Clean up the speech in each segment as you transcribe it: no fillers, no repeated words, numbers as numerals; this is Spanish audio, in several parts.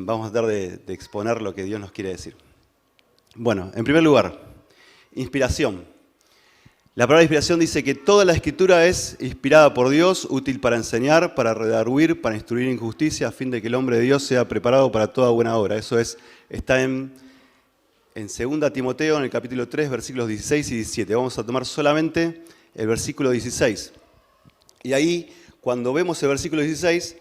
vamos a tratar de exponer lo que Dios nos quiere decir. Bueno, en primer lugar, inspiración. La palabra inspiración dice que toda la Escritura es inspirada por Dios, útil para enseñar, para redarguir, para instruir en justicia, a fin de que el hombre de Dios sea preparado para toda buena obra. Eso está en 2 Timoteo, en el capítulo 3, versículos 16 y 17. Vamos a tomar solamente el versículo 16. Y ahí, cuando vemos el versículo 16,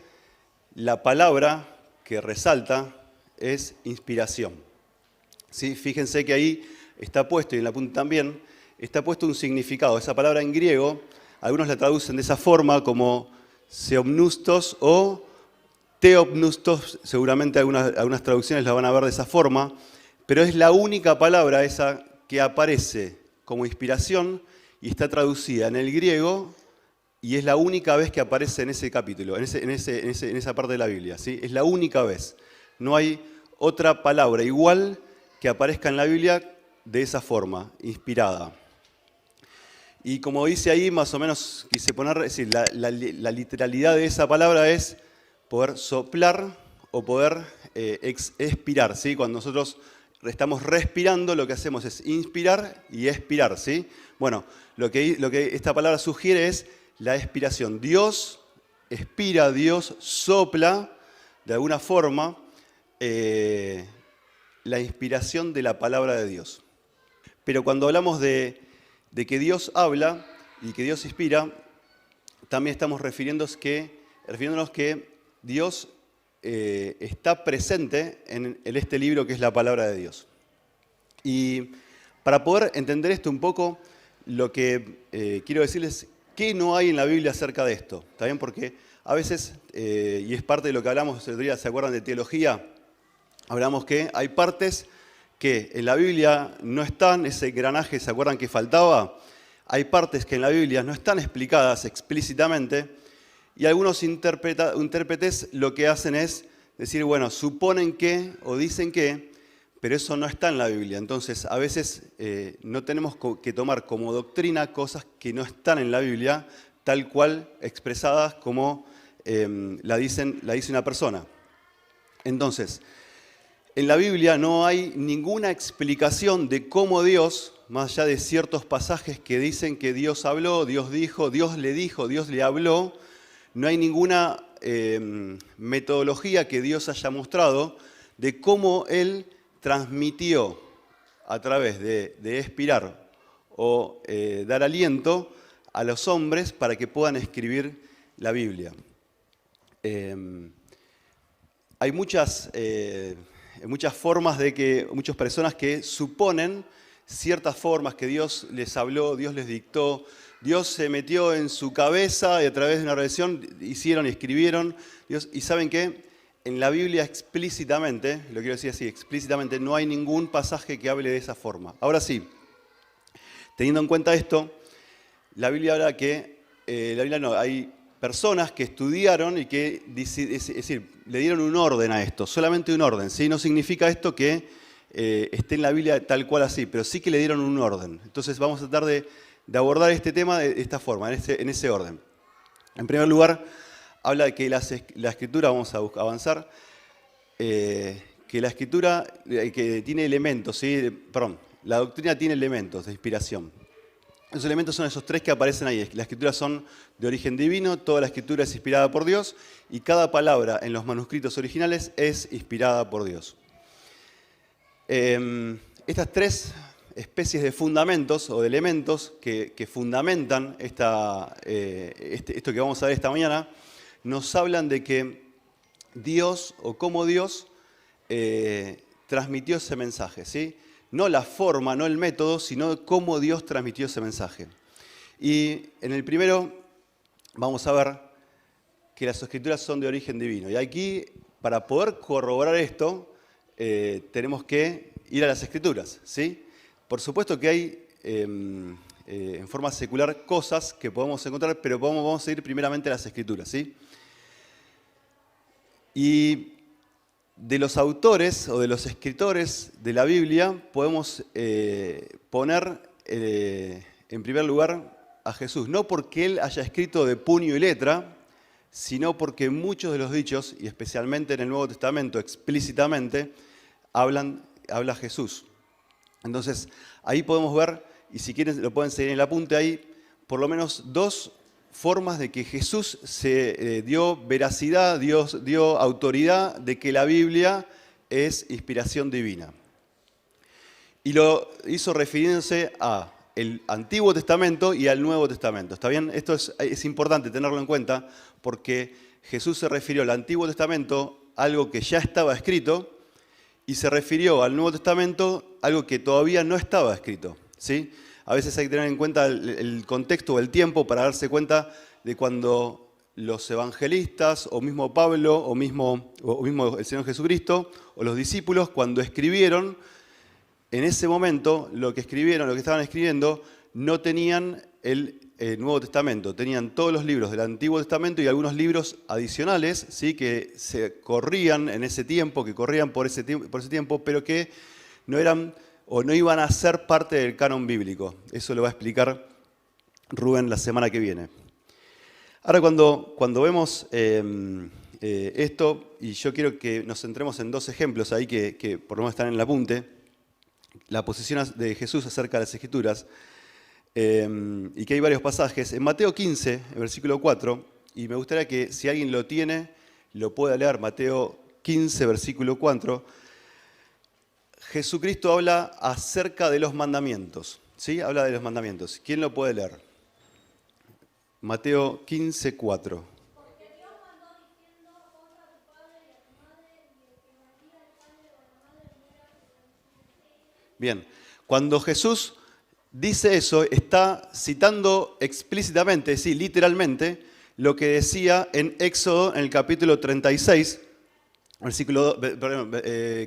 la palabra que resalta es inspiración. ¿Sí? Fíjense que ahí está puesto, y en la punta también, está puesto un significado. Esa palabra en griego, algunos la traducen de esa forma como seomnustos o teopnustos, seguramente algunas traducciones la van a ver de esa forma, pero es la única palabra esa que aparece como inspiración y está traducida en el griego, y es la única vez que aparece en ese capítulo, en esa parte de la Biblia. ¿Sí? Es la única vez. No hay otra palabra igual que aparezca en la Biblia de esa forma, inspirada. Y como dice ahí, más o menos quise poner, es decir, la literalidad de esa palabra es poder soplar o poder expirar. ¿Sí? Cuando nosotros estamos respirando, lo que hacemos es inspirar y expirar. ¿Sí? Bueno, lo que esta palabra sugiere es la expiración. Dios expira, Dios sopla, de alguna forma, la inspiración de la palabra de Dios. Pero cuando hablamos de que Dios habla y que Dios inspira, también estamos refiriéndonos que Dios está presente en este libro que es la palabra de Dios. Y para poder entender esto un poco, lo que quiero decirles qué no hay en la Biblia acerca de esto. ¿Está bien? Porque a veces, y es parte de lo que hablamos el otro día, ¿se acuerdan de teología? Hablamos que hay partes que en la Biblia no están, ese engranaje, ¿se acuerdan que faltaba? Hay partes que en la Biblia no están explicadas explícitamente y algunos intérpretes lo que hacen es decir, bueno, suponen que o dicen que, pero eso no está en la Biblia. Entonces, a veces no tenemos que tomar como doctrina cosas que no están en la Biblia, tal cual expresadas como la dice una persona. Entonces, en la Biblia no hay ninguna explicación de cómo Dios, más allá de ciertos pasajes que dicen que Dios habló, Dios dijo, Dios le habló, no hay ninguna metodología que Dios haya mostrado de cómo Él transmitió a través de expirar o dar aliento a los hombres para que puedan escribir la Biblia. Hay muchas formas muchas personas que suponen ciertas formas que Dios les habló, Dios les dictó, Dios se metió en su cabeza y a través de una revelación hicieron y escribieron. Y ¿saben qué? En la Biblia explícitamente, lo quiero decir así, explícitamente no hay ningún pasaje que hable de esa forma. Ahora sí, teniendo en cuenta esto, la Biblia habla que, hay personas que estudiaron y que, es decir, le dieron un orden a esto, solamente un orden, ¿sí? No significa esto que esté en la Biblia tal cual así, pero sí que le dieron un orden. Entonces vamos a tratar de abordar este tema de esta forma, en ese orden. En primer lugar, habla de que la Escritura, vamos a avanzar, que la Escritura que tiene elementos, ¿sí? La doctrina tiene elementos de inspiración. Los elementos son esos tres que aparecen ahí. Las escrituras son de origen divino, toda la escritura es inspirada por Dios y cada palabra en los manuscritos originales es inspirada por Dios. Estas tres especies de fundamentos o de elementos que fundamentan esto que vamos a ver esta mañana, nos hablan de que Dios o cómo Dios transmitió ese mensaje, ¿sí? No la forma, no el método, sino cómo Dios transmitió ese mensaje. Y en el primero vamos a ver que las escrituras son de origen divino. Y aquí, para poder corroborar esto, tenemos que ir a las escrituras, ¿sí? Por supuesto que hay en forma secular cosas que podemos encontrar, pero vamos a ir primeramente a las escrituras, ¿sí? Y de los autores o de los escritores de la Biblia podemos poner en primer lugar a Jesús. No porque Él haya escrito de puño y letra, sino porque muchos de los dichos, y especialmente en el Nuevo Testamento explícitamente, habla Jesús. Entonces, ahí podemos ver, y si quieren lo pueden seguir en el apunte ahí, por lo menos dos formas de que Jesús se dio veracidad, Dios dio autoridad de que la Biblia es inspiración divina. Y lo hizo refiriéndose a el Antiguo Testamento y al Nuevo Testamento. ¿Está bien? Esto es importante tenerlo en cuenta porque Jesús se refirió al Antiguo Testamento, algo que ya estaba escrito, y se refirió al Nuevo Testamento, algo que todavía no estaba escrito. ¿Sí? A veces hay que tener en cuenta el contexto o el tiempo para darse cuenta de cuando los evangelistas, o mismo Pablo, o mismo el Señor Jesucristo, o los discípulos, cuando escribieron, en ese momento lo que estaban escribiendo, no tenían el Nuevo Testamento, tenían todos los libros del Antiguo Testamento y algunos libros adicionales, ¿sí? Que se corrían en ese tiempo, que corrían por ese tiempo, pero que no eran o no iban a ser parte del canon bíblico. Eso lo va a explicar Rubén la semana que viene. Ahora cuando vemos esto, y yo quiero que nos centremos en dos ejemplos ahí que por lo menos están en el apunte, la posición de Jesús acerca de las Escrituras, y que hay varios pasajes. En Mateo 15, en versículo 4, y me gustaría que si alguien lo tiene, lo pueda leer, Mateo 15, versículo 4, Jesucristo habla acerca de los mandamientos. ¿Sí? Habla de los mandamientos. ¿Quién lo puede leer? Mateo 15, 4. Bien, cuando Jesús dice eso, está citando explícitamente, sí, literalmente, lo que decía en Éxodo, en el capítulo 36,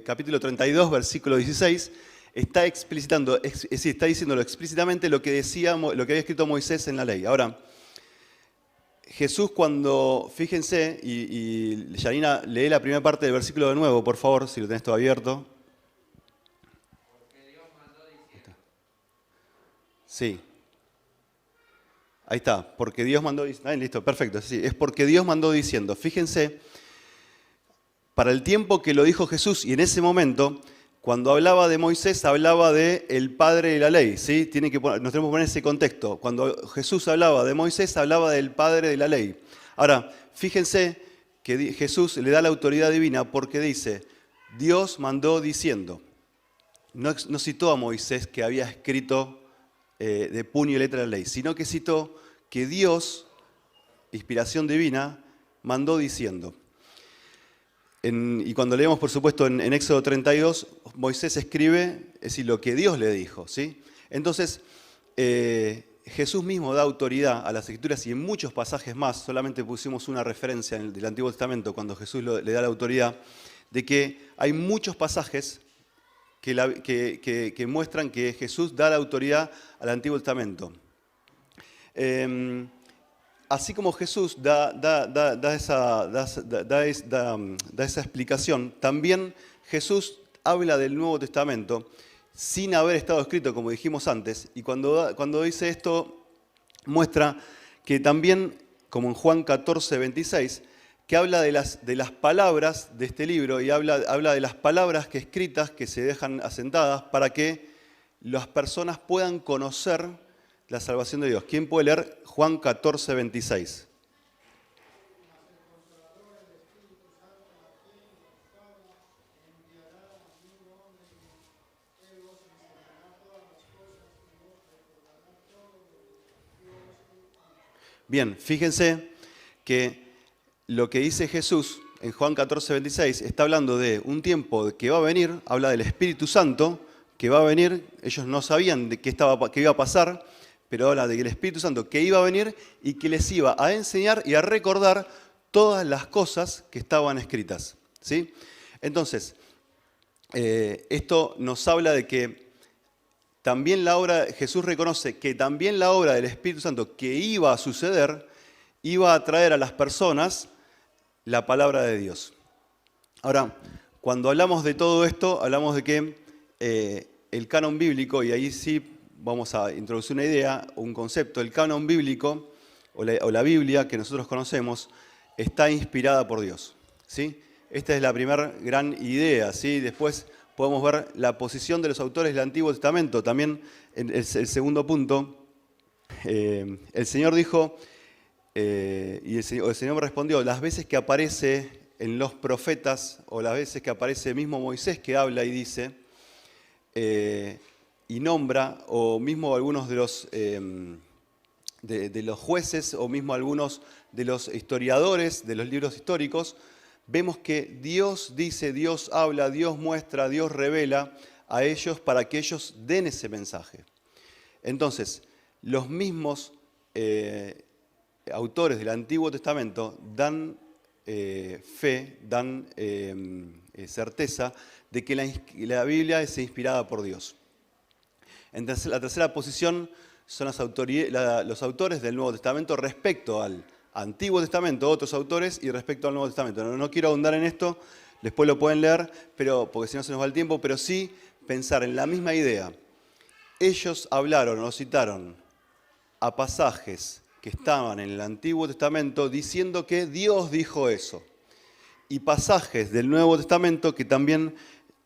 capítulo 32, versículo 16, está explicitando, está diciéndolo explícitamente lo que había escrito Moisés en la ley. Ahora, Jesús cuando, fíjense, y Yanina, lee la primera parte del versículo de nuevo, por favor, si lo tenés todo abierto. Sí. Ahí está, porque Dios mandó diciendo. Listo, perfecto. Sí, es porque Dios mandó diciendo. Fíjense, para el tiempo que lo dijo Jesús y en ese momento, cuando hablaba de Moisés, hablaba de el padre de la ley. ¿Sí? Nos tenemos que poner ese contexto. Cuando Jesús hablaba de Moisés, hablaba del padre de la ley. Ahora, fíjense que Jesús le da la autoridad divina porque dice, Dios mandó diciendo. No citó a Moisés que había escrito de puño y letra la ley, sino que citó que Dios, inspiración divina, mandó diciendo. Y cuando leemos, por supuesto, en Éxodo 32, Moisés escribe, es decir, lo que Dios le dijo. ¿Sí? Entonces, Jesús mismo da autoridad a las Escrituras y en muchos pasajes más, solamente pusimos una referencia del Antiguo Testamento cuando Jesús le da la autoridad, de que hay muchos pasajes que muestran que Jesús da la autoridad al Antiguo Testamento. Así como Jesús da esa explicación, también Jesús habla del Nuevo Testamento sin haber estado escrito, como dijimos antes, y cuando dice esto, muestra que también, como en Juan 14, 26, que habla de las palabras de este libro y habla de las palabras escritas que se dejan asentadas para que las personas puedan conocer la salvación de Dios. ¿Quién puede leer Juan 14, 26? Bien, fíjense que lo que dice Jesús en Juan 14, 26 está hablando de un tiempo que va a venir, habla del Espíritu Santo que va a venir, ellos no sabían de qué iba a pasar, pero habla del Espíritu Santo que iba a venir y que les iba a enseñar y a recordar todas las cosas que estaban escritas. ¿Sí? Entonces, esto nos habla de que también Jesús reconoce que también la obra del Espíritu Santo que iba a suceder, iba a traer a las personas la palabra de Dios. Ahora, cuando hablamos de todo esto, hablamos de que el canon bíblico, y ahí sí vamos a introducir una idea, un concepto, el canon bíblico, o la Biblia que nosotros conocemos, está inspirada por Dios, ¿sí? Esta es la primera gran idea, ¿sí? Después podemos ver la posición de los autores del Antiguo Testamento. También en el segundo punto, el Señor dijo, y el Señor me respondió, las veces que aparece en los profetas o las veces que aparece el mismo Moisés que habla y dice, y nombra, o mismo algunos de los jueces, o mismo algunos de los historiadores de los libros históricos, vemos que Dios dice, Dios habla, Dios muestra, Dios revela a ellos para que ellos den ese mensaje. Entonces, los mismos autores del Antiguo Testamento dan fe, dan certeza de que la Biblia es inspirada por Dios. Entonces, la tercera posición son los autores del Nuevo Testamento respecto al Antiguo Testamento, otros autores, y respecto al Nuevo Testamento. No quiero ahondar en esto, después lo pueden leer, porque si no se nos va el tiempo, pero sí pensar en la misma idea. Ellos hablaron o citaron a pasajes que estaban en el Antiguo Testamento diciendo que Dios dijo eso. Y pasajes del Nuevo Testamento que también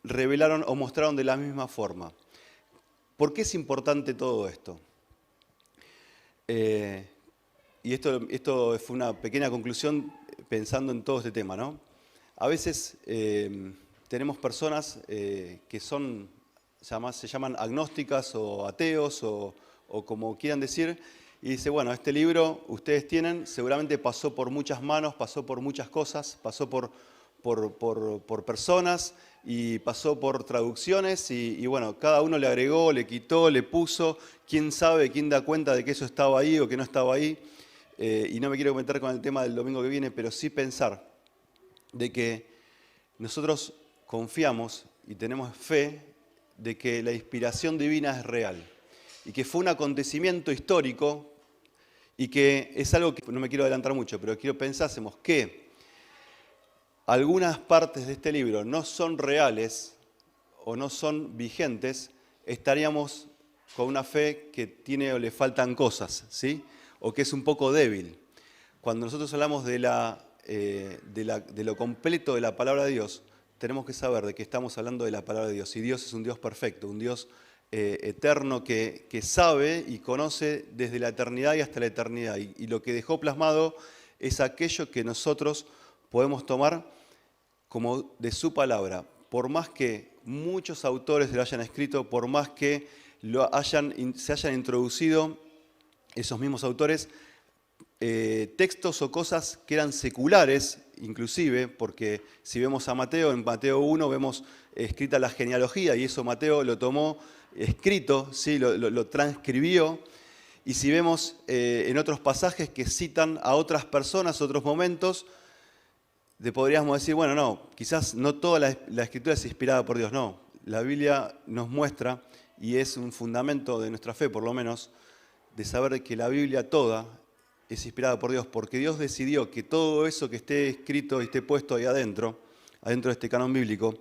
revelaron o mostraron de la misma forma. ¿Por qué es importante todo esto? Y esto fue una pequeña conclusión pensando en todo este tema, ¿no? A veces tenemos personas que se llaman agnósticas o ateos o como quieran decir, y dice, bueno, este libro ustedes tienen, seguramente pasó por muchas manos, pasó por muchas cosas, pasó por personas y pasó por traducciones y bueno, cada uno le agregó, le quitó, le puso, quién sabe, quién da cuenta de que eso estaba ahí o que no estaba ahí. Y no me quiero meter con el tema del domingo que viene, pero sí pensar de que nosotros confiamos y tenemos fe de que la inspiración divina es real y que fue un acontecimiento histórico y que es algo que no me quiero adelantar mucho, pero pensásemos que algunas partes de este libro no son reales o no son vigentes, estaríamos con una fe que tiene o le faltan cosas, ¿sí? O que es un poco débil. Cuando nosotros hablamos de lo completo de la palabra de Dios, tenemos que saber de que estamos hablando de la palabra de Dios. Y Dios es un Dios perfecto, un Dios eterno que sabe y conoce desde la eternidad y hasta la eternidad. Y lo que dejó plasmado es aquello que nosotros podemos tomar como de su palabra. Por más que muchos autores lo hayan escrito, por más que se hayan introducido esos mismos autores, textos o cosas que eran seculares, inclusive, porque si vemos a Mateo, en Mateo 1 vemos escrita la genealogía, y eso Mateo lo tomó escrito, ¿sí? lo transcribió, y si vemos en otros pasajes que citan a otras personas, otros momentos, podríamos decir, bueno, no, quizás no toda la escritura es inspirada por Dios, no. La Biblia nos muestra, y es un fundamento de nuestra fe por lo menos, de saber que la Biblia toda es inspirada por Dios, porque Dios decidió que todo eso que esté escrito y esté puesto ahí adentro de este canon bíblico,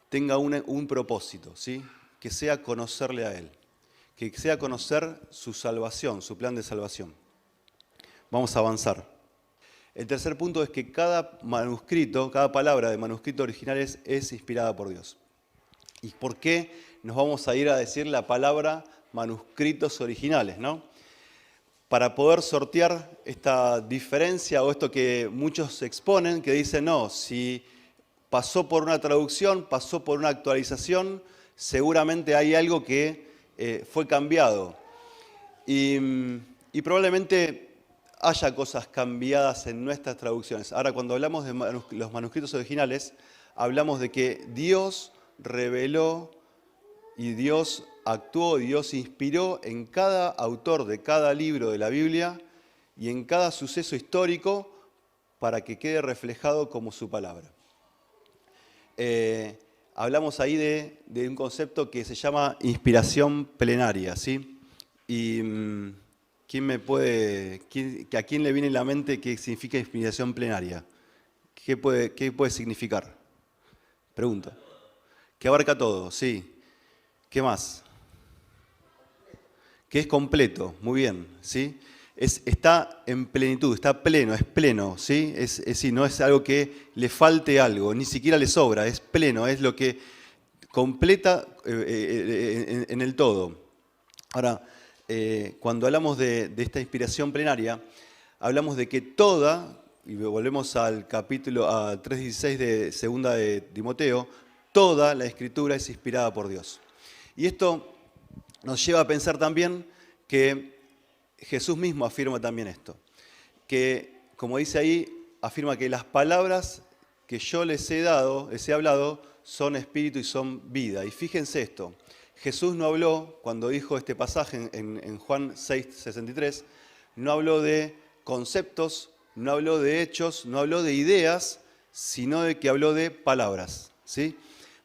tenga un propósito, ¿sí? Que sea conocerle a Él, que sea conocer su salvación, su plan de salvación. Vamos a avanzar. El tercer punto es que cada manuscrito, cada palabra de manuscrito original es inspirada por Dios. ¿Y por qué nos vamos a ir a decir la palabra manuscritos originales, ¿no? Para poder sortear esta diferencia o esto que muchos exponen, que dicen, no, si pasó por una traducción, pasó por una actualización, seguramente hay algo que fue cambiado. Y probablemente haya cosas cambiadas en nuestras traducciones. Ahora, cuando hablamos de los manuscritos originales, hablamos de que Dios reveló y Dios actuó, y Dios inspiró en cada autor de cada libro de la Biblia y en cada suceso histórico para que quede reflejado como su palabra. Hablamos ahí de un concepto que se llama inspiración plenaria, ¿sí? Y ¿a quién le viene a la mente qué significa inspiración plenaria? ¿Qué puede significar? Pregunta. Que abarca todo, sí. ¿Qué más? Que es completo, muy bien, ¿sí? está en plenitud, está pleno, es pleno, ¿sí? Es decir, no es algo que le falte algo, ni siquiera le sobra, es pleno, es lo que completa en el todo. Ahora, cuando hablamos de esta inspiración plenaria, hablamos de que toda, y volvemos al capítulo 3:16 de segunda de Timoteo, toda la Escritura es inspirada por Dios. Y esto nos lleva a pensar también que Jesús mismo afirma también esto, que, como dice ahí, afirma que las palabras que yo les he hablado, son espíritu y son vida. Y fíjense esto, Jesús no habló, cuando dijo este pasaje en Juan 6:63, no habló de conceptos, no habló de hechos, no habló de ideas, sino de que habló de palabras, ¿sí?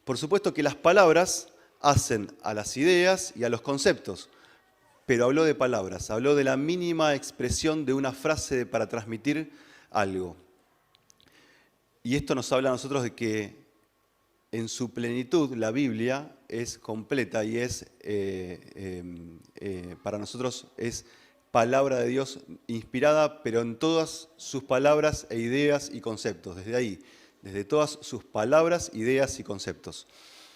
Por supuesto que las palabras hacen a las ideas y a los conceptos, pero habló de palabras, habló de la mínima expresión de una frase para transmitir algo. Y esto nos habla a nosotros de que en su plenitud la Biblia es completa y es para nosotros es palabra de Dios inspirada, pero en todas sus palabras e ideas y conceptos, desde ahí, desde todas sus palabras, ideas y conceptos.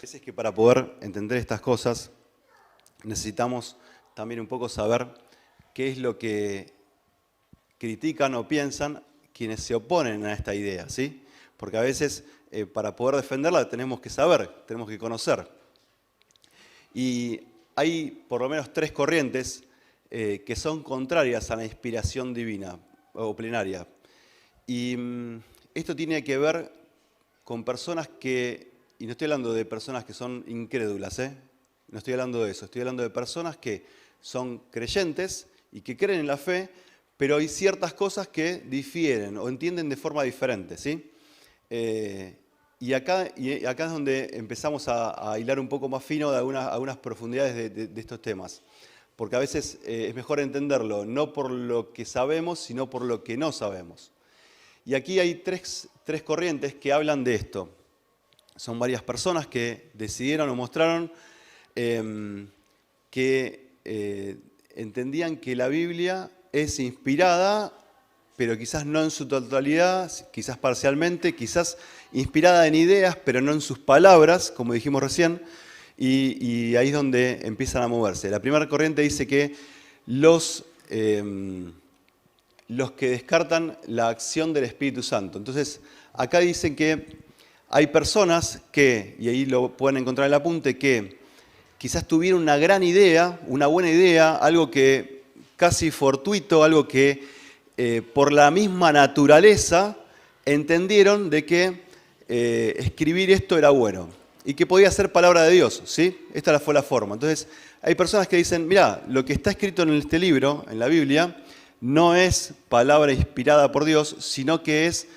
Es que para poder entender estas cosas necesitamos también un poco saber qué es lo que critican o piensan quienes se oponen a esta idea, ¿sí? Porque a veces para poder defenderla tenemos que saber, tenemos que conocer. Y hay por lo menos 3 corrientes que son contrarias a la inspiración divina o plenaria. Y esto tiene que ver con personas que, y no estoy hablando de personas que son incrédulas, no estoy hablando de eso, estoy hablando de personas que son creyentes y que creen en la fe, pero hay ciertas cosas que difieren o entienden de forma diferente, ¿sí? Y acá es donde empezamos a hilar un poco más fino de algunas profundidades de estos temas. Porque a veces es mejor entenderlo, no por lo que sabemos, sino por lo que no sabemos. Y aquí hay tres corrientes que hablan de esto. Son varias personas que decidieron o mostraron que entendían que la Biblia es inspirada, pero quizás no en su totalidad, quizás parcialmente, quizás inspirada en ideas, pero no en sus palabras, como dijimos recién, y ahí es donde empiezan a moverse. La primera corriente dice que los que descartan la acción del Espíritu Santo. Entonces, acá dicen que hay personas que, y ahí lo pueden encontrar en el apunte, que quizás tuvieron una gran idea, una buena idea, algo que casi fortuito, algo que por la misma naturaleza entendieron de que escribir esto era bueno y que podía ser palabra de Dios, ¿sí? Esta fue la forma. Entonces, hay personas que dicen, mirá, lo que está escrito en este libro, en la Biblia, no es palabra inspirada por Dios, sino que es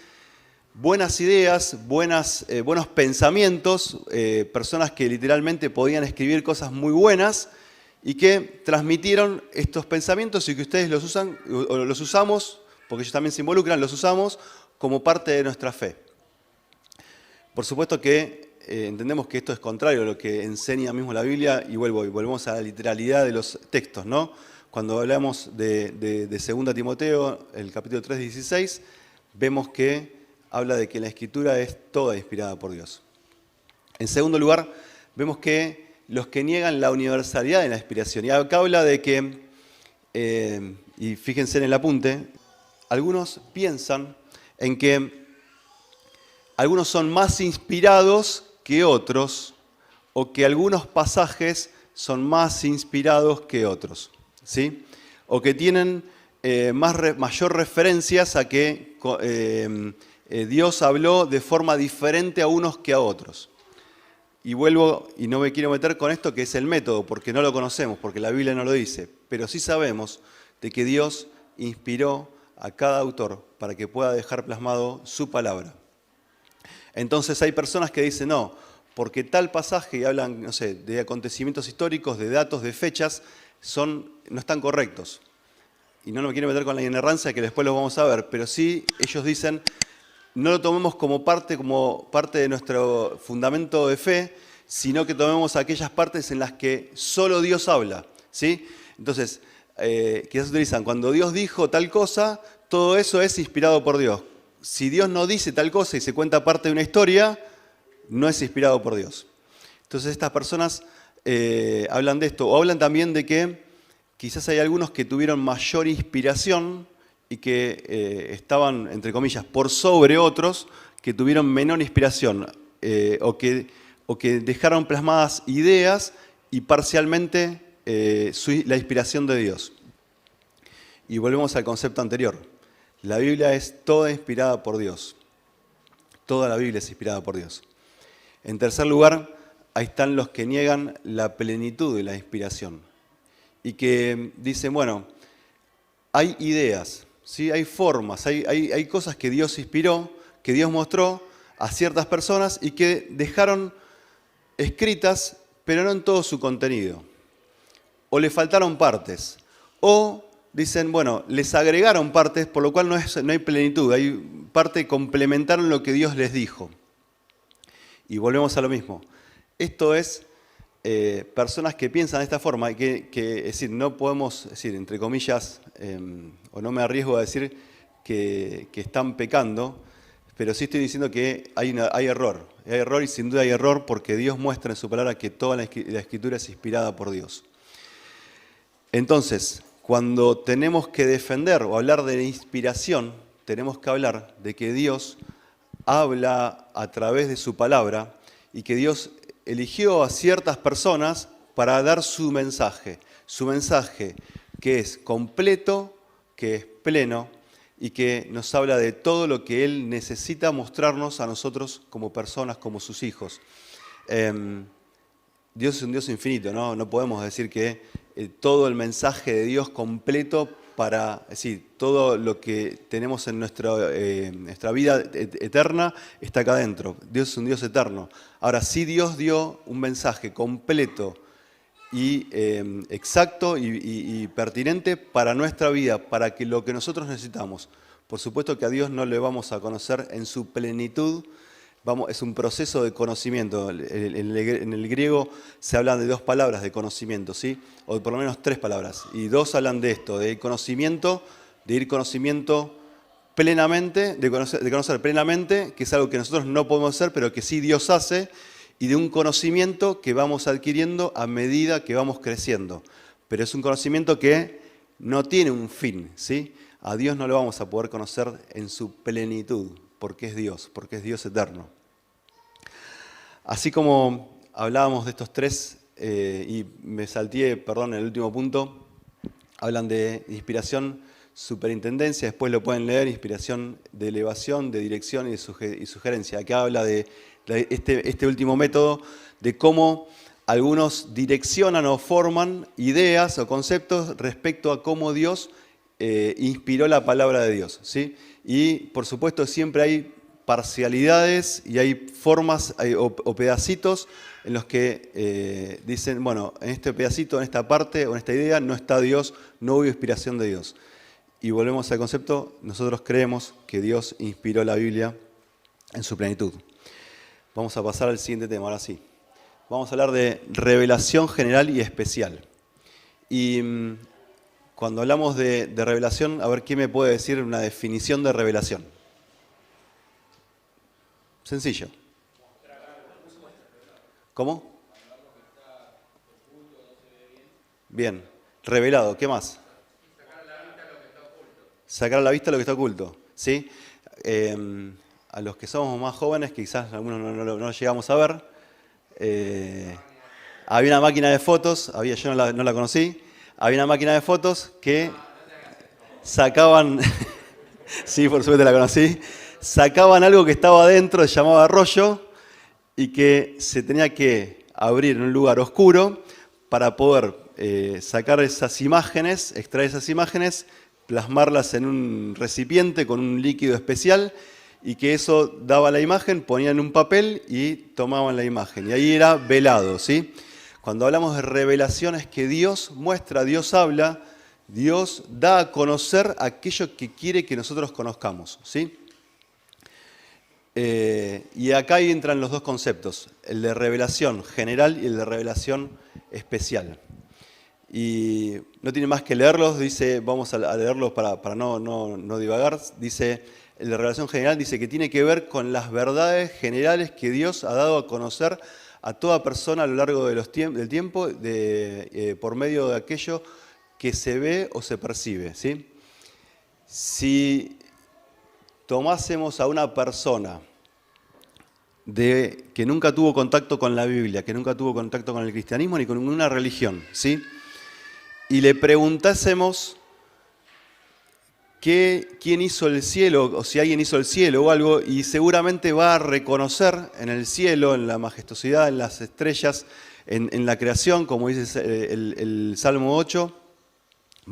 buenas ideas, buenos pensamientos, personas que literalmente podían escribir cosas muy buenas y que transmitieron estos pensamientos y que ustedes los usan, o los usamos, porque ellos también se involucran, los usamos como parte de nuestra fe. Por supuesto que entendemos que esto es contrario a lo que enseña mismo la Biblia y volvemos a la literalidad de los textos, ¿no? Cuando hablamos de 2 Timoteo, el capítulo 3:16, vemos que habla de que la Escritura es toda inspirada por Dios. En segundo lugar, vemos que los que niegan la universalidad de la inspiración, y acá habla de que, y fíjense en el apunte, algunos piensan en que algunos son más inspirados que otros, o que algunos pasajes son más inspirados que otros, ¿sí? O que tienen mayor referencias a que Dios habló de forma diferente a unos que a otros. Y vuelvo, y no me quiero meter con esto que es el método, porque no lo conocemos, porque la Biblia no lo dice, pero sí sabemos de que Dios inspiró a cada autor para que pueda dejar plasmado su palabra. Entonces hay personas que dicen, no, porque tal pasaje, y hablan, no sé, de acontecimientos históricos, de datos, de fechas, no están correctos. Y no me quiero meter con la inerrancia, que después lo vamos a ver, pero sí ellos dicen, no lo tomemos como parte de nuestro fundamento de fe, sino que tomemos aquellas partes en las que solo Dios habla, ¿sí? Entonces, quizás utilizan, cuando Dios dijo tal cosa, todo eso es inspirado por Dios. Si Dios no dice tal cosa y se cuenta parte de una historia, no es inspirado por Dios. Entonces estas personas hablan de esto, o hablan también de que quizás hay algunos que tuvieron mayor inspiración y que estaban, entre comillas, por sobre otros que tuvieron menor inspiración, o que dejaron plasmadas ideas y parcialmente la inspiración de Dios. Y volvemos al concepto anterior. La Biblia es toda inspirada por Dios. Toda la Biblia es inspirada por Dios. En tercer lugar, ahí están los que niegan la plenitud de la inspiración. Y que dicen, bueno, hay ideas, ¿sí? Hay formas, hay cosas que Dios inspiró, que Dios mostró a ciertas personas y que dejaron escritas, pero no en todo su contenido. O le faltaron partes. O dicen, bueno, les agregaron partes, por lo cual no hay plenitud. Hay parte que complementaron lo que Dios les dijo. Y volvemos a lo mismo. Esto es personas que piensan de esta forma, que es decir, no podemos decir, entre comillas, o no me arriesgo a decir que están pecando, pero sí estoy diciendo que hay error. Hay error y sin duda hay error porque Dios muestra en su palabra que toda la Escritura es inspirada por Dios. Entonces, cuando tenemos que defender o hablar de inspiración, tenemos que hablar de que Dios habla a través de su palabra y que Dios eligió a ciertas personas para dar su mensaje que es completo, que es pleno y que nos habla de todo lo que Él necesita mostrarnos a nosotros como personas, como sus hijos. Dios es un Dios infinito, ¿no? No podemos decir que todo el mensaje de Dios completo es decir, todo lo que tenemos en nuestra vida eterna está acá adentro. Dios es un Dios eterno. Ahora, sí Dios dio un mensaje completo y exacto y pertinente para nuestra vida, para que lo que nosotros necesitamos. Por supuesto que a Dios no le vamos a conocer en su plenitud. Es un proceso de conocimiento. En el griego se hablan de dos palabras de conocimiento, ¿sí? O por lo menos tres palabras. Y dos hablan de esto, de conocimiento, de ir conocimiento plenamente, de conocer plenamente, que es algo que nosotros no podemos hacer, pero que sí Dios hace, y de un conocimiento que vamos adquiriendo a medida que vamos creciendo. Pero es un conocimiento que no tiene un fin, ¿sí? A Dios no lo vamos a poder conocer en su plenitud, porque es Dios eterno. Así como hablábamos de estos tres, y me salteé, perdón, en el último punto, hablan de inspiración, superintendencia, después lo pueden leer, inspiración de elevación, de dirección y sugerencia. Acá habla de este último método, de cómo algunos direccionan o forman ideas o conceptos respecto a cómo Dios inspiró la palabra de Dios, ¿sí? Y por supuesto siempre hay parcialidades y hay formas o pedacitos en los que dicen, bueno, en este pedacito, en esta parte o en esta idea no está Dios, no hubo inspiración de Dios. Y volvemos al concepto, nosotros creemos que Dios inspiró la Biblia en su plenitud. Vamos a pasar al siguiente tema, ahora sí. Vamos a hablar de revelación general y especial. Y cuando hablamos de revelación, a ver, ¿quién me puede decir una definición de revelación? Sencillo. ¿Cómo? Bien. Revelado. ¿Qué más? Sacar a la vista lo que está oculto. ¿Sí? A los que somos más jóvenes, que quizás algunos no lo llegamos a ver, había una máquina de fotos, yo no la conocí, había una máquina de fotos que sacaban, sí, por suerte la conocí, sacaban algo que estaba adentro, se llamaba rollo, y que se tenía que abrir en un lugar oscuro para poder sacar esas imágenes, extraer esas imágenes, plasmarlas en un recipiente con un líquido especial, y que eso daba la imagen, ponían un papel y tomaban la imagen. Y ahí era velado, ¿sí? Cuando hablamos de revelaciones que Dios muestra, Dios habla, Dios da a conocer aquello que quiere que nosotros conozcamos, ¿sí? Y acá ahí entran los dos conceptos, el de revelación general y el de revelación especial. y no tiene más que leerlos, dice, vamos a leerlos para no divagar, dice, en la revelación general dice que tiene que ver con las verdades generales que Dios ha dado a conocer a toda persona a lo largo de del tiempo por medio de aquello que se ve o se percibe, ¿sí? Si tomásemos a una persona que nunca tuvo contacto con la Biblia, que nunca tuvo contacto con el cristianismo ni con ninguna religión, ¿sí? Y le preguntásemos quién hizo el cielo, o si alguien hizo el cielo o algo, y seguramente va a reconocer en el cielo, en la majestuosidad, en las estrellas, en la creación, como dice el Salmo 8,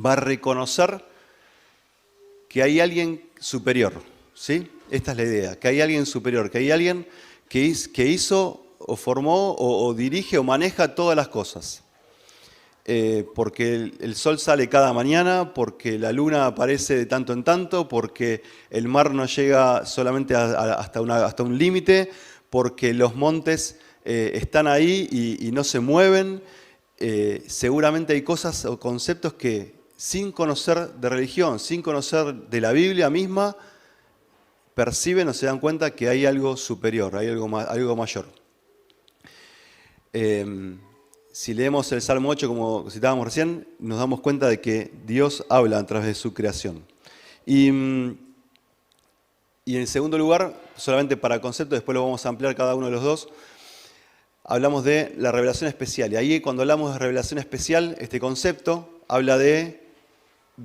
va a reconocer que hay alguien superior, ¿sí? Esta es la idea, que hay alguien superior, que hay alguien que hizo o formó o dirige o maneja todas las cosas. Porque el sol sale cada mañana, porque la luna aparece de tanto en tanto, porque el mar no llega solamente hasta un límite, porque los montes están ahí y no se mueven. Seguramente hay cosas o conceptos que sin conocer de religión, sin conocer de la Biblia misma, perciben o se dan cuenta que hay algo superior, hay algo mayor. Si leemos el Salmo 8, como citábamos recién, nos damos cuenta de que Dios habla a través de su creación. Y en segundo lugar, solamente para concepto, después lo vamos a ampliar cada uno de los dos, hablamos de la revelación especial. Y ahí cuando hablamos de revelación especial, este concepto habla de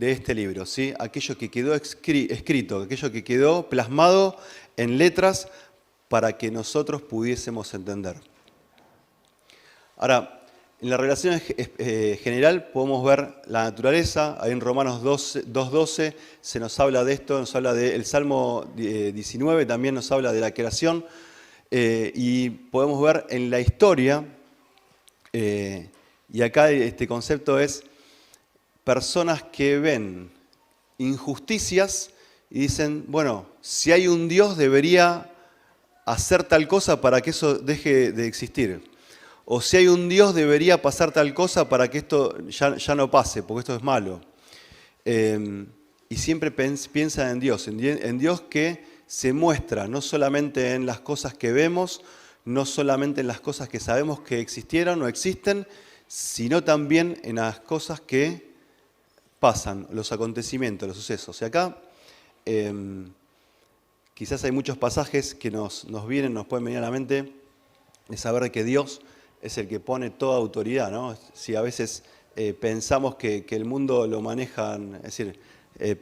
este libro, ¿sí? Aquello que quedó escrito, aquello que quedó plasmado en letras para que nosotros pudiésemos entender. Ahora, en la revelación general podemos ver la naturaleza. Ahí en Romanos 2:12 se nos habla de esto, nos habla del Salmo 19, también nos habla de la creación. Y podemos ver en la historia, y acá este concepto es personas que ven injusticias y dicen, bueno, si hay un Dios debería hacer tal cosa para que eso deje de existir. O si hay un Dios debería pasar tal cosa para que esto ya no pase, porque esto es malo. Y siempre piensan en Dios que se muestra no solamente en las cosas que vemos, no solamente en las cosas que sabemos que existieron o existen, sino también en las cosas que pasan, los acontecimientos, los sucesos. Y acá quizás hay muchos pasajes que nos pueden venir a la mente de saber que Dios es el que pone toda autoridad, ¿no? Si a veces pensamos que el mundo lo manejan, es decir,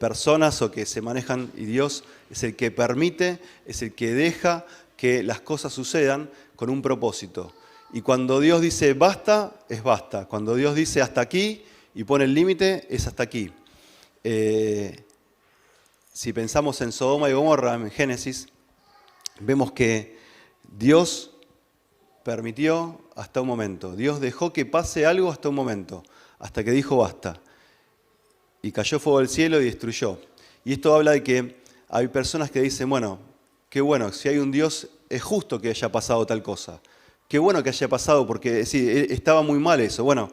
personas o que se manejan, y Dios es el que permite, es el que deja que las cosas sucedan con un propósito. Y cuando Dios dice basta, es basta. Cuando Dios dice hasta aquí y pone el límite, es hasta aquí. Si pensamos en Sodoma y Gomorra, en Génesis, vemos que Dios permitió hasta un momento. Dios dejó que pase algo hasta un momento, hasta que dijo basta. Y cayó fuego del cielo y destruyó. Y esto habla de que hay personas que dicen, bueno, qué bueno, si hay un Dios, es justo que haya pasado tal cosa. Qué bueno que haya pasado, porque sí, estaba muy mal eso. Bueno,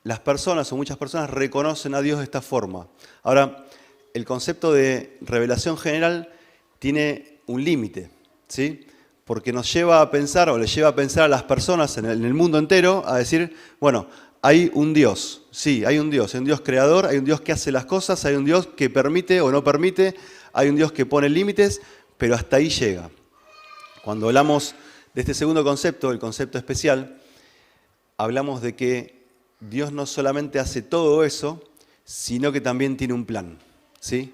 las personas o muchas personas reconocen a Dios de esta forma. Ahora, el concepto de revelación general tiene un límite, ¿sí? Porque nos lleva a pensar, o le lleva a pensar a las personas en el mundo entero, a decir, bueno, hay un Dios, sí, hay un Dios creador, hay un Dios que hace las cosas, hay un Dios que permite o no permite, hay un Dios que pone límites, pero hasta ahí llega. Cuando hablamos de este segundo concepto, el concepto especial, hablamos de que Dios no solamente hace todo eso, sino que también tiene un plan, ¿sí?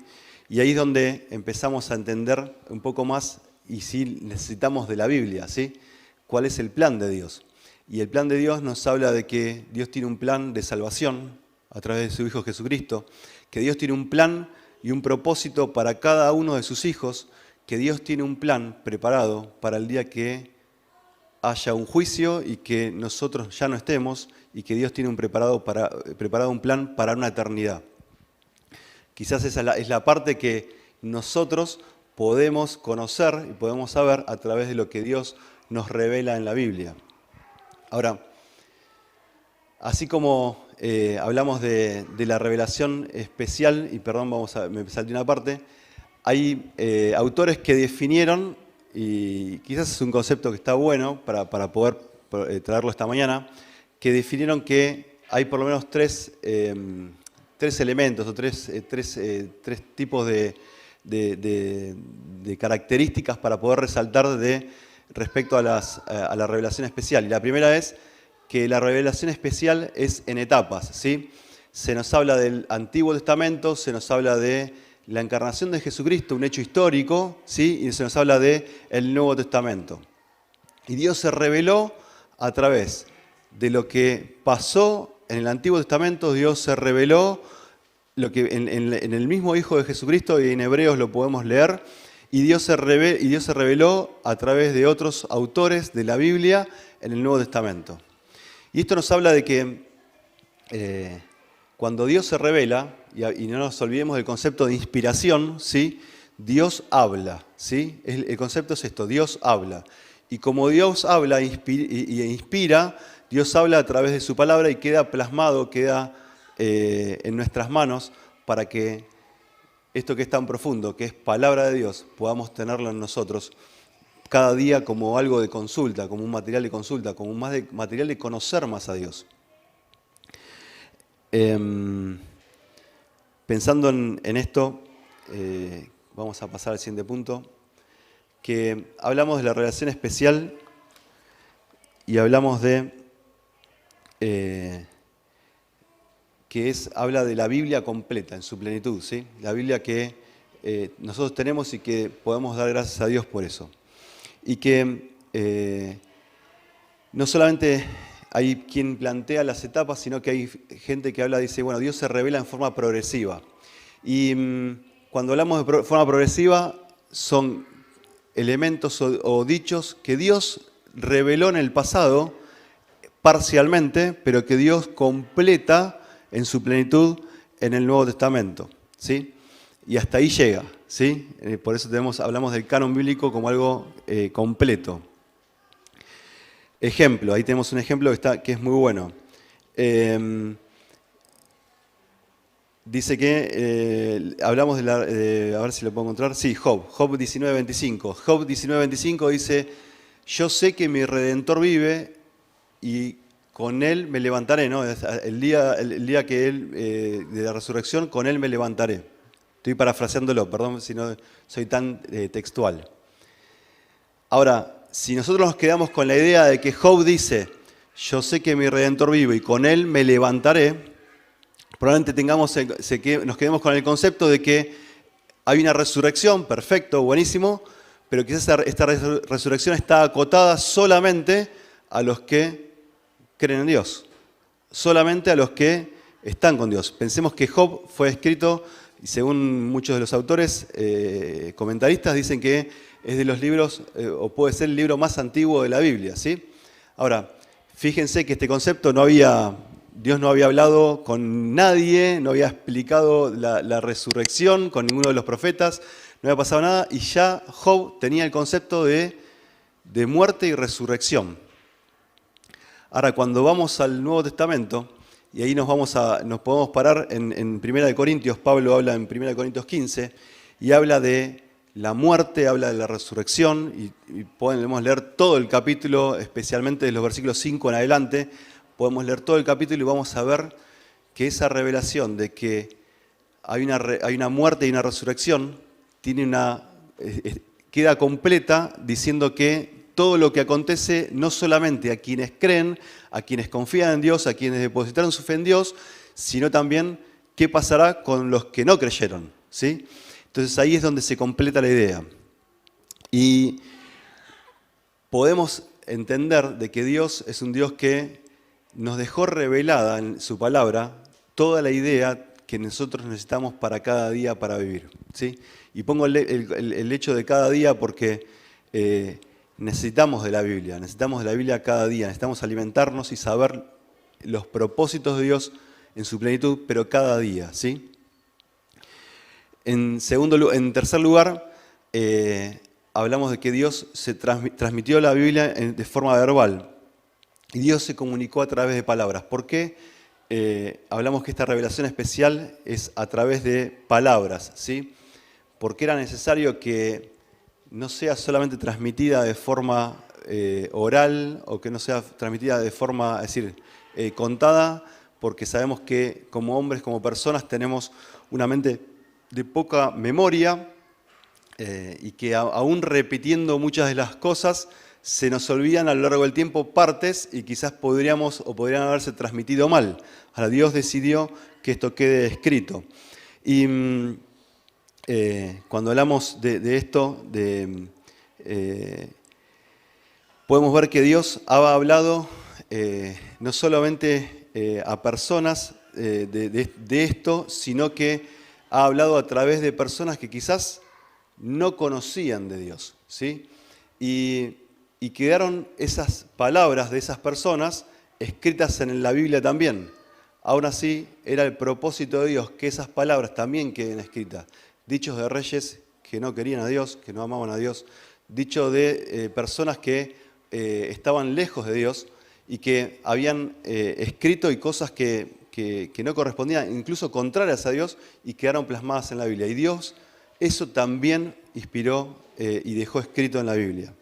Y ahí es donde empezamos a entender un poco más, y sí necesitamos de la Biblia, ¿sí? ¿Cuál es el plan de Dios? Y el plan de Dios nos habla de que Dios tiene un plan de salvación a través de su Hijo Jesucristo, que Dios tiene un plan y un propósito para cada uno de sus hijos, que Dios tiene un plan preparado para el día que haya un juicio y que nosotros ya no estemos, y que Dios tiene preparado un plan para una eternidad. Quizás esa es la parte que nosotros podemos conocer y podemos saber a través de lo que Dios nos revela en la Biblia. Ahora, así como hablamos de la revelación especial, y perdón, me salté una parte. Hay autores que definieron, y quizás es un concepto que está bueno para poder traerlo esta mañana, que definieron que hay por lo menos tres elementos o tres tipos de características para poder resaltar respecto a la revelación especial. Y la primera es que la revelación especial es en etapas, ¿sí? Se nos habla del Antiguo Testamento, se nos habla de la encarnación de Jesucristo, un hecho histórico, ¿sí? Y se nos habla del Nuevo Testamento. Y Dios se reveló a través de lo que pasó en el Antiguo Testamento. Dios se reveló lo que en el mismo Hijo de Jesucristo, y en Hebreos lo podemos leer, y Dios se reveló a través de otros autores de la Biblia en el Nuevo Testamento. Y esto nos habla de que cuando Dios se revela, y no nos olvidemos del concepto de inspiración, ¿sí? Dios habla, ¿sí? El concepto es esto, Dios habla. Y como Dios habla e inspira, Dios habla a través de su palabra y queda plasmado, queda en nuestras manos para que esto que es tan profundo, que es palabra de Dios, podamos tenerlo en nosotros cada día como algo de consulta, como un material de consulta, como un material de conocer más a Dios. Pensando en esto, vamos a pasar al siguiente punto, que hablamos de la relación especial y hablamos de habla de la Biblia completa, en su plenitud, ¿sí? La Biblia que nosotros tenemos y que podemos dar gracias a Dios por eso. Y que no solamente hay quien plantea las etapas, sino que hay gente que dice, bueno, Dios se revela en forma progresiva. Y cuando hablamos de forma progresiva, son elementos o dichos que Dios reveló en el pasado parcialmente, pero que Dios completa en su plenitud en el Nuevo Testamento, ¿sí? Y hasta ahí llega, ¿sí? Por eso hablamos del canon bíblico como algo completo. Ejemplo, ahí tenemos un ejemplo que es muy bueno. Dice que, hablamos a ver si lo puedo encontrar, sí, Job 19:25. Job 19:25 dice, yo sé que mi Redentor vive y con él me levantaré, ¿no? El día que él, de la resurrección, con él me levantaré. Estoy parafraseándolo, perdón si no soy tan textual. Ahora, si nosotros nos quedamos con la idea de que Job dice, yo sé que mi Redentor vive y con él me levantaré, probablemente nos quedemos con el concepto de que hay una resurrección, perfecto, buenísimo, pero quizás esta resurrección está acotada solamente a los que creen en Dios, solamente a los que están con Dios. Pensemos que Job fue escrito, y según muchos de los autores, comentaristas, dicen que es de los libros, o puede ser el libro más antiguo de la Biblia, ¿sí? Ahora, fíjense que este concepto Dios no había hablado con nadie, no había explicado la resurrección con ninguno de los profetas, no había pasado nada, y ya Job tenía el concepto de muerte y resurrección. Ahora, cuando vamos al Nuevo Testamento, y ahí nos podemos parar en 1 Corintios, Pablo habla en 1 Corintios 15, y habla de la muerte, habla de la resurrección, y podemos leer todo el capítulo, especialmente de los versículos 5 en adelante, podemos leer todo el capítulo y vamos a ver que esa revelación de que hay una muerte y una resurrección queda completa diciendo que todo lo que acontece, no solamente a quienes creen, a quienes confían en Dios, a quienes depositaron su fe en Dios, sino también qué pasará con los que no creyeron, ¿sí? Entonces ahí es donde se completa la idea. Y podemos entender de que Dios es un Dios que nos dejó revelada en su palabra toda la idea que nosotros necesitamos para cada día para vivir, ¿sí? Y pongo el hecho de cada día porque necesitamos de la Biblia cada día, necesitamos alimentarnos y saber los propósitos de Dios en su plenitud, pero cada día, ¿sí? En tercer lugar, hablamos de que Dios se transmitió la Biblia de forma verbal y Dios se comunicó a través de palabras. ¿Por qué hablamos que esta revelación especial es a través de palabras, ¿sí? Porque era necesario que no sea solamente transmitida de forma oral o que no sea transmitida de forma, es decir, contada, porque sabemos que como hombres, como personas, tenemos una mente de poca memoria y que aún repitiendo muchas de las cosas, se nos olvidan a lo largo del tiempo partes y quizás podrían haberse transmitido mal. Ahora Dios decidió que esto quede escrito. Y cuando hablamos de esto, podemos ver que Dios ha hablado no solamente a personas de esto, sino que ha hablado a través de personas que quizás no conocían de Dios, ¿sí? Y quedaron esas palabras de esas personas escritas en la Biblia también. Aún así, era el propósito de Dios que esas palabras también queden escritas. Dichos de reyes que no querían a Dios, que no amaban a Dios. Dichos de personas que estaban lejos de Dios y que habían escrito y cosas que no correspondían, incluso contrarias a Dios, y quedaron plasmadas en la Biblia. Y Dios eso también inspiró y dejó escrito en la Biblia.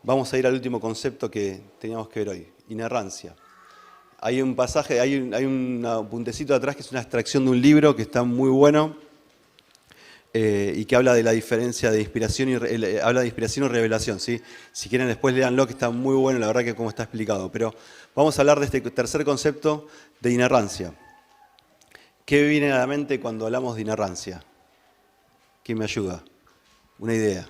Vamos a ir al último concepto que teníamos que ver hoy, inerrancia. Hay un pasaje, hay un puntecito atrás que es una extracción de un libro que está muy bueno y que habla de la diferencia de inspiración y revelación, ¿sí? Si quieren después léanlo, que está muy bueno, la verdad que como está explicado. Pero vamos a hablar de este tercer concepto de inerrancia. ¿Qué viene a la mente cuando hablamos de inerrancia? ¿Quién me ayuda? Una idea.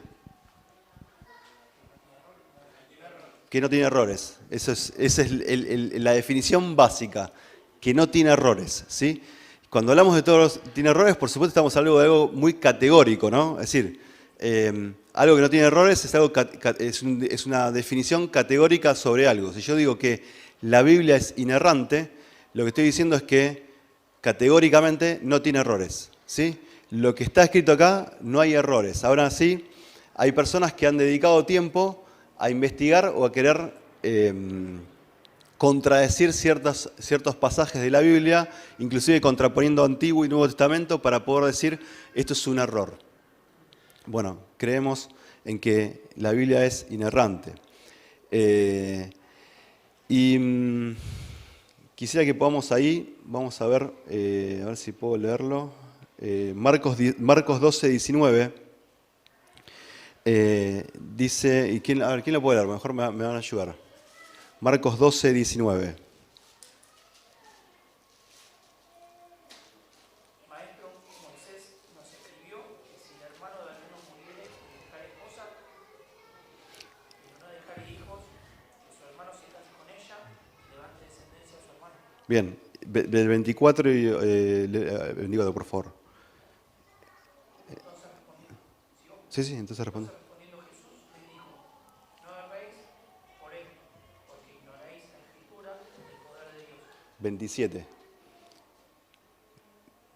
Que no tiene errores. Esa es la definición básica, que no tiene errores, ¿sí? Cuando hablamos de todos tiene errores, por supuesto estamos hablando de algo muy categórico, ¿no? Es decir, algo que no tiene errores es una definición categórica sobre algo. Si yo digo que la Biblia es inerrante, lo que estoy diciendo es que categóricamente no tiene errores, ¿sí? Lo que está escrito acá no hay errores. Ahora sí, hay personas que han dedicado tiempo a investigar o a querer contradecir ciertos pasajes de la Biblia, inclusive contraponiendo Antiguo y Nuevo Testamento para poder decir esto es un error. Bueno, creemos en que la Biblia es inerrante. Quisiera que podamos ahí, vamos a ver si puedo leerlo, Marcos 12, 19. Dice, y ¿quién lo puede leer? Mejor me van a ayudar. Marcos 12, 19. Maestro, Moisés nos escribió que si el hermano de alguno muriere y dejare esposa, no dejare hijos, que su hermano se case con ella, levante descendencia a su hermano. Bien, del 24 y 24, por favor. Entonces respondió, Sí, entonces responde. respondiendo Jesús les dijo, no erréis por él, porque ignoráis la escritura del poder de Dios. 27.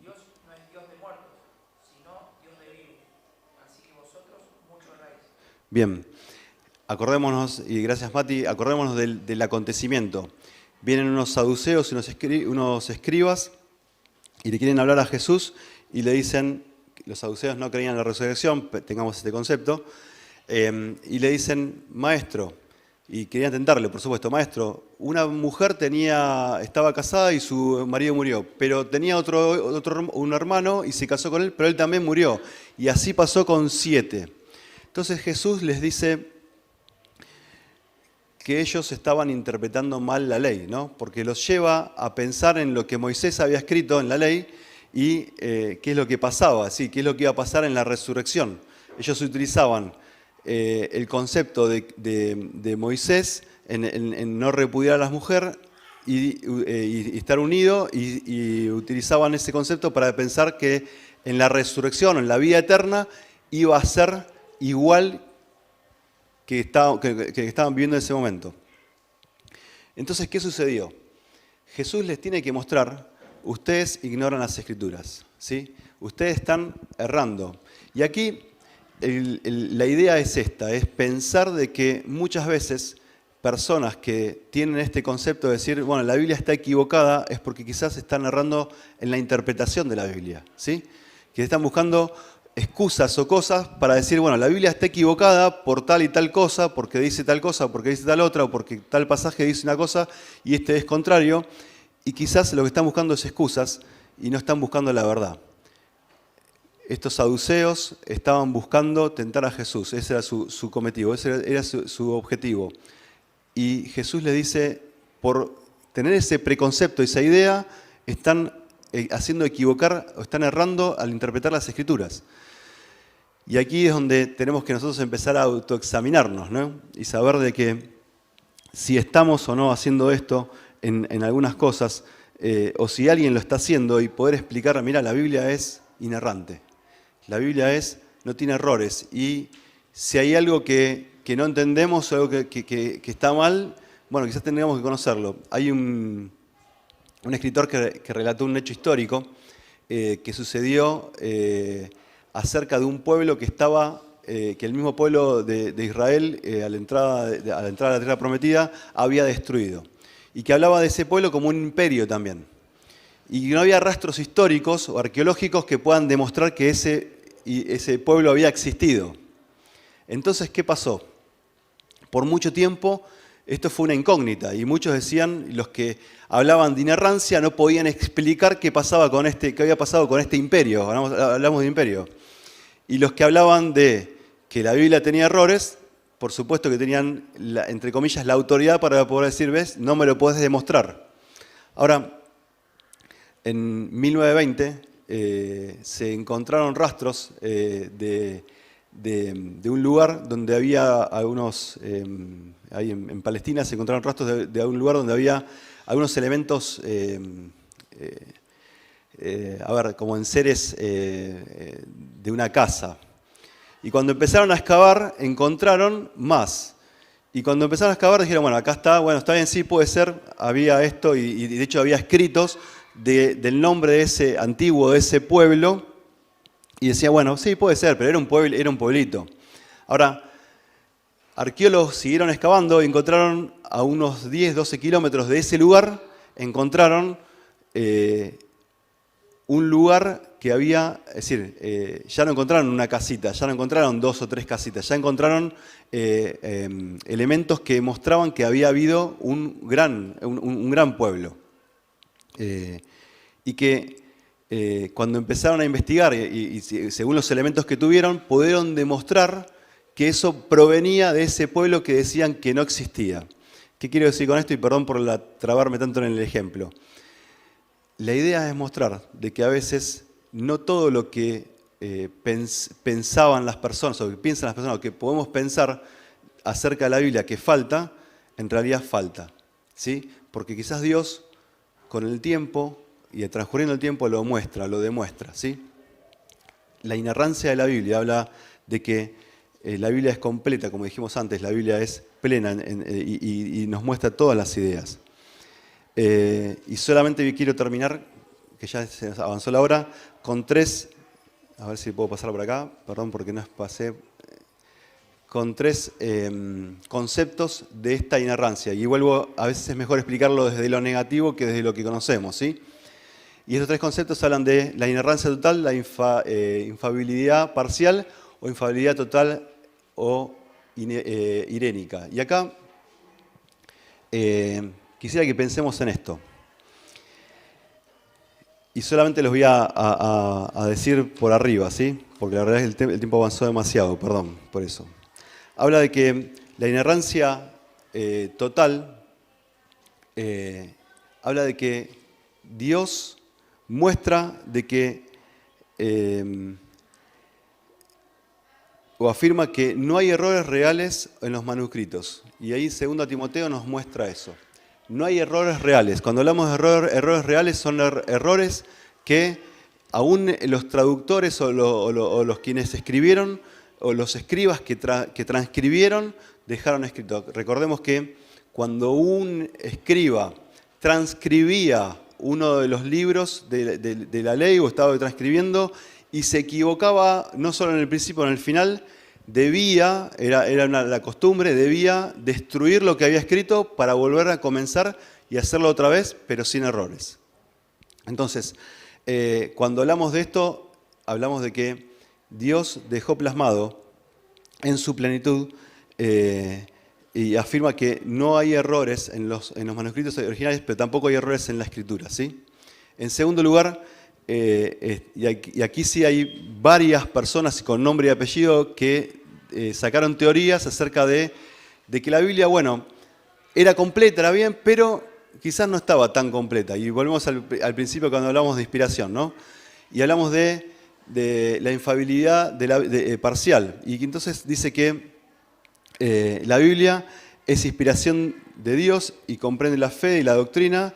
Dios no es Dios de muertos, sino Dios de vivos. Así que vosotros mucho erráis. Bien, acordémonos, y gracias Mati, acordémonos del acontecimiento. Vienen unos saduceos y unos escribas y le quieren hablar a Jesús y le dicen, los saduceos no creían en la resurrección, tengamos este concepto, y le dicen, maestro, y querían tentarle, por supuesto, maestro, una mujer estaba casada y su marido murió, pero tenía un hermano y se casó con él, pero él también murió, y así pasó con 7. Entonces Jesús les dice que ellos estaban interpretando mal la ley, ¿no? Porque los lleva a pensar en lo que Moisés había escrito en la ley y qué es lo que pasaba, ¿sí? Qué es lo que iba a pasar en la resurrección. Ellos utilizaban el concepto de Moisés en no repudiar a la mujer y estar unido y utilizaban ese concepto para pensar que en la resurrección, en la vida eterna, iba a ser igual que estaban viviendo en ese momento. Entonces, ¿qué sucedió? Jesús les tiene que mostrar, ustedes ignoran las Escrituras, ¿sí? Ustedes están errando. Y aquí la idea es esta, es pensar de que muchas veces personas que tienen este concepto de decir, bueno, la Biblia está equivocada, es porque quizás están errando en la interpretación de la Biblia, ¿sí? Que están buscando excusas o cosas para decir, bueno, la Biblia está equivocada por tal y tal cosa, porque dice tal cosa, porque dice tal otra, o porque tal pasaje dice una cosa y este es contrario, y quizás lo que están buscando es excusas y no están buscando la verdad. Estos saduceos estaban buscando tentar a Jesús, ese era su cometido, ese era su objetivo. Y Jesús les dice, por tener ese preconcepto, esa idea, están haciendo equivocar, o están errando al interpretar las Escrituras. Y aquí es donde tenemos que nosotros empezar a autoexaminarnos, ¿no? Y saber de que si estamos o no haciendo esto en algunas cosas, o si alguien lo está haciendo y poder explicar, mira, la Biblia es inerrante. La Biblia no tiene errores. Y si hay algo que no entendemos o algo que está mal, bueno, quizás tendríamos que conocerlo. Hay un escritor que relató un hecho histórico que sucedió acerca de un pueblo que estaba, que el mismo pueblo de Israel, a la entrada de la tierra prometida, había destruido. Y que hablaba de ese pueblo como un imperio también. Y no había rastros históricos o arqueológicos que puedan demostrar que ese pueblo había existido. Entonces, ¿qué pasó? Por mucho tiempo esto fue una incógnita y muchos decían, los que hablaban de inerrancia no podían explicar qué había pasado con este imperio, hablamos de imperio. Y los que hablaban de que la Biblia tenía errores, por supuesto que tenían, entre comillas, la autoridad para poder decir, ves, no me lo podés demostrar. Ahora, en 1920 se encontraron rastros de un lugar donde había algunos, ahí en Palestina se encontraron rastros de un lugar donde había algunos elementos, como enseres de una casa. Y cuando empezaron a excavar, encontraron más. Y cuando empezaron a excavar, dijeron, bueno, acá está, bueno, está bien, sí, puede ser, había esto, y de hecho había escritos del nombre de ese antiguo, de ese pueblo, y decía, bueno, sí, puede ser, pero era un pueblito. Ahora, arqueólogos siguieron excavando y encontraron a unos 10, 12 kilómetros de ese lugar, encontraron un lugar que había, es decir, ya no encontraron una casita, ya no encontraron 2 o 3 casitas, ya encontraron elementos que mostraban que había habido un gran pueblo. Y que cuando empezaron a investigar y según los elementos que tuvieron, pudieron demostrar que eso provenía de ese pueblo que decían que no existía. ¿Qué quiero decir con esto? Y perdón por trabarme tanto en el ejemplo. La idea es mostrar de que a veces no todo lo que pensaban las personas, o que piensan las personas, o que podemos pensar acerca de la Biblia que falta, en realidad falta, ¿sí? Porque quizás Dios, con el tiempo, y transcurriendo el tiempo, lo demuestra, ¿sí? La inerrancia de la Biblia habla de que la Biblia es completa, como dijimos antes, la Biblia es plena y nos muestra todas las ideas. Y solamente quiero terminar, que ya se nos avanzó la hora, con 3, a ver si puedo pasar por acá, perdón porque no pasé, con 3 conceptos de esta inerrancia. Y vuelvo, a veces es mejor explicarlo desde lo negativo que desde lo que conocemos, ¿sí? Y estos 3 conceptos hablan de la inerrancia total, la infalibilidad parcial o infalibilidad total o irénica. Y acá quisiera que pensemos en esto. Y solamente los voy a decir por arriba, ¿sí? Porque la verdad es que el tiempo avanzó demasiado, perdón por eso. Habla de que la inerrancia total habla de que Dios muestra de que o afirma que no hay errores reales en los manuscritos. Y ahí 2 Timoteo nos muestra eso. No hay errores reales. Cuando hablamos de errores reales son errores que aún los traductores o los quienes escribieron o los escribas que transcribieron dejaron escrito. Recordemos que cuando un escriba transcribía uno de los libros de la ley o estaba transcribiendo y se equivocaba no solo en el principio, en el final, la costumbre, debía destruir lo que había escrito para volver a comenzar y hacerlo otra vez, pero sin errores. Entonces, cuando hablamos de esto, hablamos de que Dios dejó plasmado en su plenitud y afirma que no hay errores en los manuscritos originales, pero tampoco hay errores en la escritura, ¿sí? En segundo lugar, y aquí sí hay varias personas con nombre y apellido que sacaron teorías acerca de que la Biblia, bueno, era completa, era bien, pero quizás no estaba tan completa. Y volvemos al principio cuando hablamos de inspiración, ¿no? Y hablamos de la infalibilidad parcial. Y entonces dice que la Biblia es inspiración de Dios y comprende la fe y la doctrina,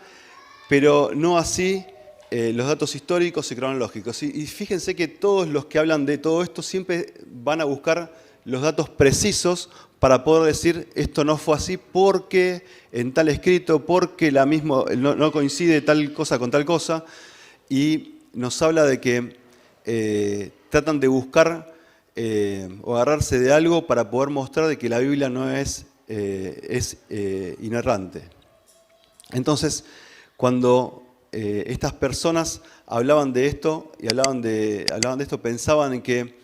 pero no así los datos históricos y cronológicos. Y fíjense que todos los que hablan de todo esto siempre van a buscar los datos precisos para poder decir esto no fue así porque en tal escrito, porque no coincide tal cosa con tal cosa. Y nos habla de que tratan de buscar o agarrarse de algo para poder mostrar de que la Biblia no es inerrante. Entonces, cuando estas personas hablaban de esto y hablaban de esto, pensaban en que,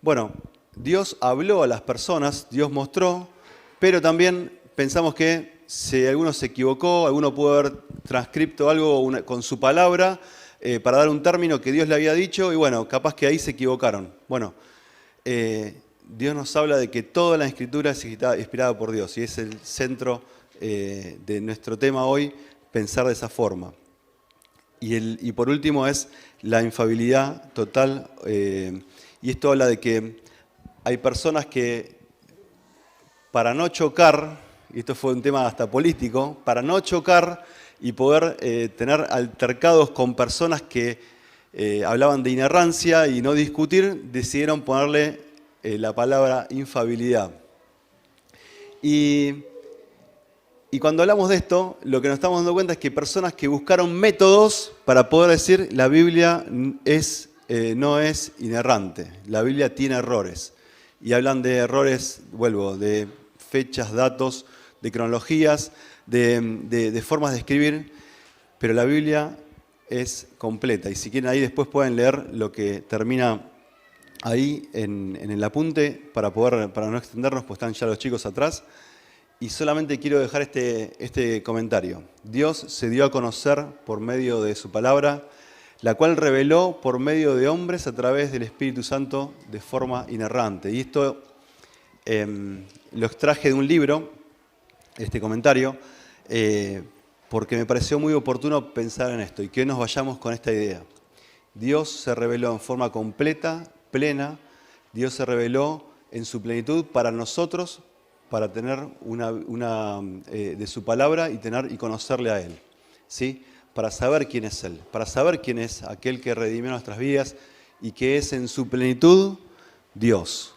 bueno, Dios habló a las personas, Dios mostró, pero también pensamos que si alguno se equivocó, alguno pudo haber transcripto algo con su palabra para dar un término que Dios le había dicho y bueno, capaz que ahí se equivocaron. Bueno, Dios nos habla de que toda la Escritura es inspirada por Dios y es el centro de nuestro tema hoy, pensar de esa forma. Y por último es la infalibilidad total, y esto habla de que hay personas que para no chocar, y esto fue un tema hasta político, para no chocar y poder tener altercados con personas que hablaban de inerrancia y no discutir, decidieron ponerle la palabra infalibilidad. Y cuando hablamos de esto, lo que nos estamos dando cuenta es que personas que buscaron métodos para poder decir la Biblia no es inerrante, la Biblia tiene errores. Y hablan de errores, vuelvo, de fechas, datos, de cronologías, de formas de escribir, pero la Biblia es completa. Y si quieren ahí después pueden leer lo que termina ahí en el apunte para no extendernos, pues están ya los chicos atrás. Y solamente quiero dejar este comentario. Dios se dio a conocer por medio de su palabra, la cual reveló por medio de hombres a través del Espíritu Santo de forma inerrante. Y esto lo extraje de un libro, este comentario, porque me pareció muy oportuno pensar en esto y que nos vayamos con esta idea. Dios se reveló en forma completa, plena, Dios se reveló en su plenitud para nosotros, para tener de su palabra y conocerle a Él, ¿sí? Para saber quién es Él, para saber quién es aquel que redimió nuestras vidas y que es en su plenitud Dios.